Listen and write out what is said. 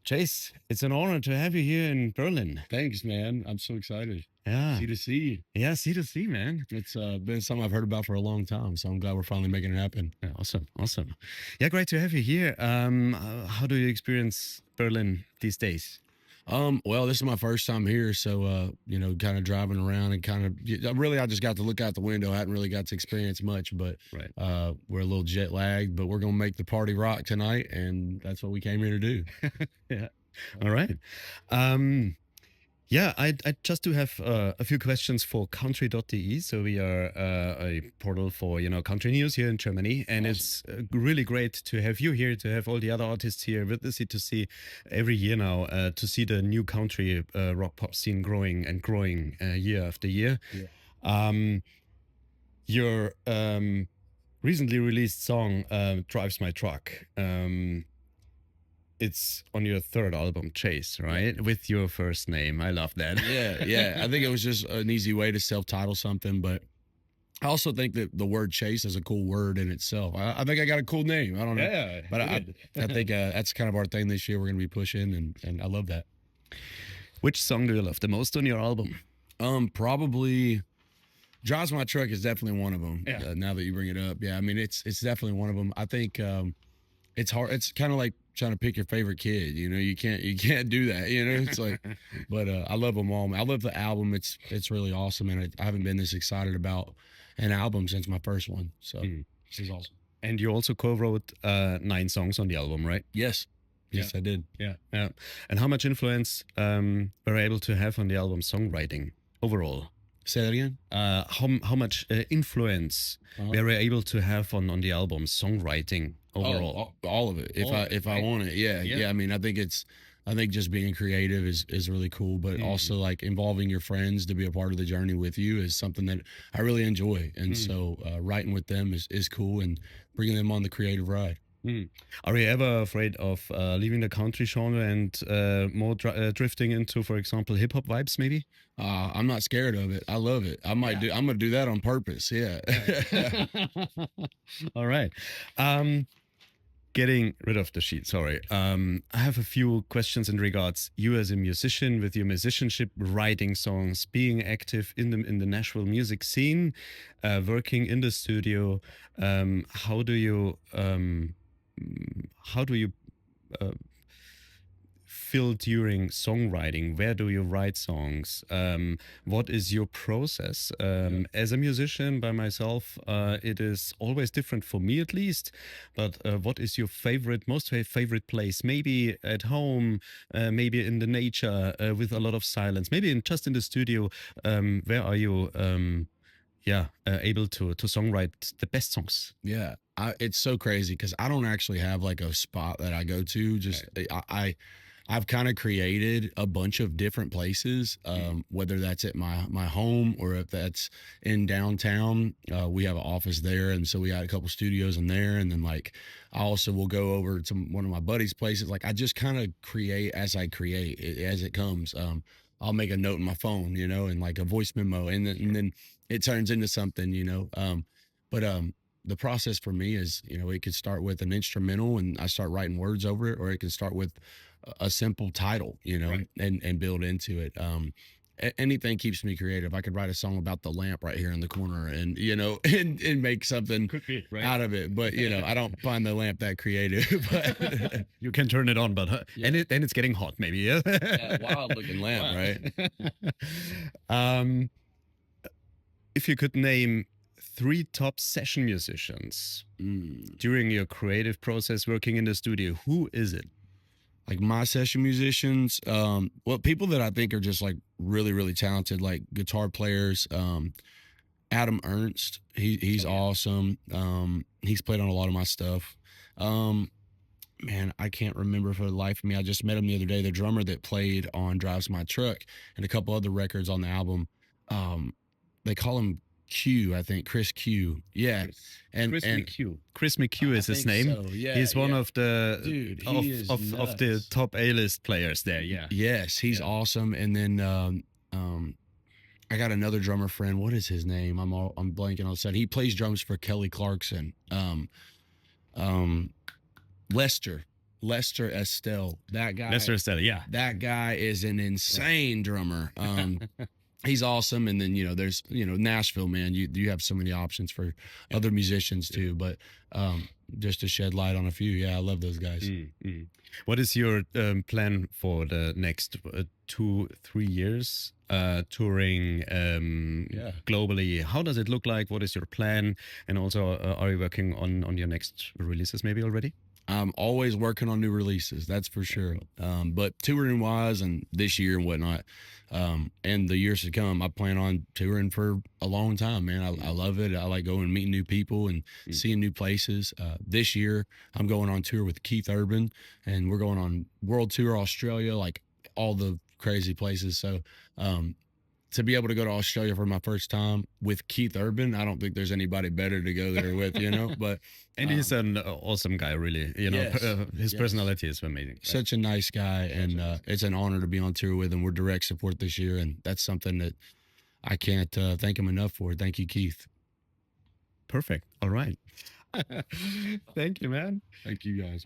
Chase, it's an honor to have you here in Berlin. Thanks, man. I'm so excited. Yeah. C2C. Yeah, C2C, man. It's been something I've heard about for a long time, so I'm glad we're finally making it happen. Yeah, awesome, awesome. Yeah, great to have you here. How do you experience Berlin these days? Well, this is my first time here, so kind of driving around and I just got to look out the window. I hadn't really got to experience much, but Right. we're a little jet lagged, but we're gonna make the party rock tonight, and that's what we came here to do. Yeah. All right. Yeah, I just do have a few questions for Country.de. So we are a portal for country news here in Germany, and it's really great to have you here, to have all the other artists here with the C2C every year now, to see the new country rock pop scene growing and growing year after year. Yeah. Your recently released song "Drives My Truck." It's on your third album, Chase, right? With your first name. I love that. Yeah. I think it was just an easy way to self-title something, but I also think that the word Chase is a cool word in itself. I think I got a cool name. I don't know. Yeah, but I think that's kind of our thing this year. We're going to be pushing, and I love that. Which song do you love the most on your album? Probably Drives My Truck is definitely one of them. Yeah. Now that you bring it up. Yeah, I mean, it's definitely one of them. I think it's hard. It's kind of like trying to pick your favorite kid. You can't do that. It's like, but I love them all. I love the album. It's really awesome, and I haven't been this excited about an album since my first one. So this is awesome. And you also co-wrote 9 songs on the album, right? Yes, I did. Yeah. And how much influence were you able to have on the album songwriting overall? Say that again. How much influence were we able to have on the album songwriting overall? All of it. If I want it, yeah. I mean, I think just being creative is really cool, but also like involving your friends to be a part of the journey with you is something that I really enjoy, and so writing with them is cool, and bringing them on the creative ride. Are you ever afraid of leaving the country genre and more drifting into, for example, hip hop vibes? Maybe. I'm not scared of it. I love it. I'm gonna do that on purpose. Yeah. All right. Getting rid of the sheet. Sorry. I have a few questions in regards you as a musician, with your musicianship, writing songs, being active in the Nashville music scene, working in the studio. How do you feel during songwriting? Where do you write songs? What is your process? As a musician by myself, it is always different for me, at least. But what is your most favorite place? Maybe at home, maybe in the nature with a lot of silence, maybe just in the studio. Where are you able to songwrite the best songs? Yeah, it's so crazy because I don't actually have like a spot that I go to. Just I've kind of created a bunch of different places, whether that's at my home or if that's in downtown. We have an office there, and so we got a couple studios in there, and then like I also will go over to one of my buddies' places. Like I just kind of create as I create as it comes. I'll make a note in my phone, and like a voice memo, and then it turns into something, but the process for me is, it could start with an instrumental and I start writing words over it, or it can start with a simple title, Right. and build into it. Anything keeps me creative. I could write a song about the lamp right here in the corner and, and make something out of it. But, I don't find the lamp that creative. But You can turn it on, but and it's getting hot, maybe. Yeah. wild looking lamp, right? If you could name 3 top session musicians during your creative process working in the studio, who is it? Like my session musicians, people that I think are just like really, really talented, like guitar players. Adam Ernst, he's awesome. He's played on a lot of my stuff. Man, I can't remember for the life of me. I just met him the other day, the drummer that played on Drives My Truck and a couple other records on the album. They call him Q, I think, Chris Q. Yeah. Chris McHugh. Chris McHugh is his name. So. Yeah, he's one of the dude, of the top A-list players there. Yeah. Yes, he's awesome. And then I got another drummer friend. What is his name? I'm blanking on that. He plays drums for Kelly Clarkson. Lester. Lester Estelle. That guy. Lester Estelle, yeah. That guy is an insane drummer. He's awesome. And then, there's, Nashville, man, you have so many options for other musicians too, but, just to shed light on a few. Yeah. I love those guys. What is your plan for the next 2-3 years touring globally? How does it look like? What is your plan? And also, are you working on your next releases maybe already? I'm always working on new releases, that's for sure. But touring wise and this year and whatnot, and the years to come, I plan on touring for a long time, man. I love it. I like going and meeting new people and seeing new places. This year, I'm going on tour with Keith Urban, and we're going on world tour Australia, like all the crazy places. So, to be able to go to Australia for my first time with Keith Urban, I don't think there's anybody better to go there with, But and he's an awesome guy, really. His personality is amazing. Right? Such a nice guy, and it's an honor to be on tour with him. We're direct support this year, and that's something that I can't thank him enough for. Thank you, Keith. Perfect. All right. Thank you, man. Thank you, guys.